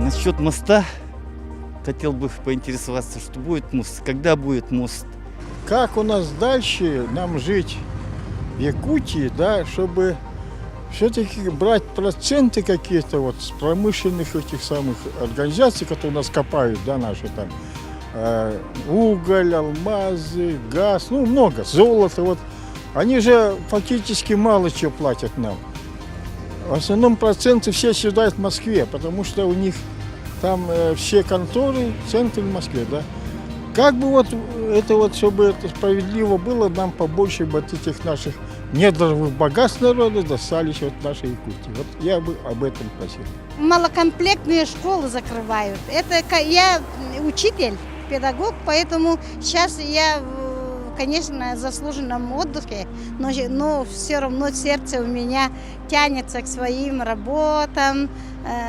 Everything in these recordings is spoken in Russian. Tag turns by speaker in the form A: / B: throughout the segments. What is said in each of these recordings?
A: Насчет моста хотел бы поинтересоваться, что будет мост, когда будет мост.
B: Как у нас дальше нам жить в Якутии, да, чтобы все-таки брать проценты какие-то вот с промышленных этих самых организаций, которые у нас копают, да, наши там, уголь, алмазы, газ, ну много, золото, вот. Они же фактически мало чего платят нам. В основном проценты все съедают в Москве, потому что у них там все конторы, центры в Москве, да. Как бы вот это вот, чтобы это справедливо было, нам побольше вот этих наших недровых богатств народа достались вот нашей Якутии. Вот я бы об этом просил.
C: Малокомплектные школы закрывают. Я учитель, педагог, поэтому сейчас я, конечно, в заслуженном отдыхе, но все равно сердце у меня тянется к своим работам,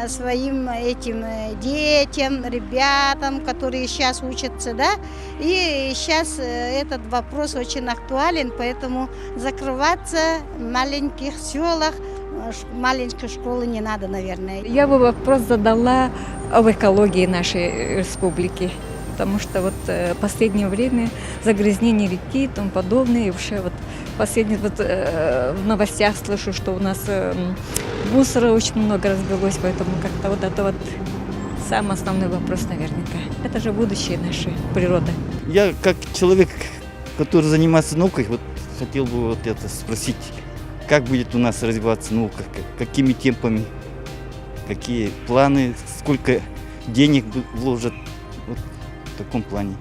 C: своим этим детям, ребятам, которые сейчас учатся, да. И сейчас этот вопрос очень актуален, поэтому закрываться в маленьких селах, маленькой школы не надо, наверное.
D: Я бы вопрос задала об экологии нашей республики. Потому что вот в последнее время загрязнение реки и тому подобное. И вообще вот последний вот в новостях слышу, что у нас мусора очень много разбилось, поэтому как-то вот это вот самый основной вопрос наверняка. Это же будущее нашей природы.
A: Я как человек, который занимается наукой, вот хотел бы вот это спросить, как будет у нас развиваться наука, какими темпами, какие планы, сколько денег вложат вот в таком плане.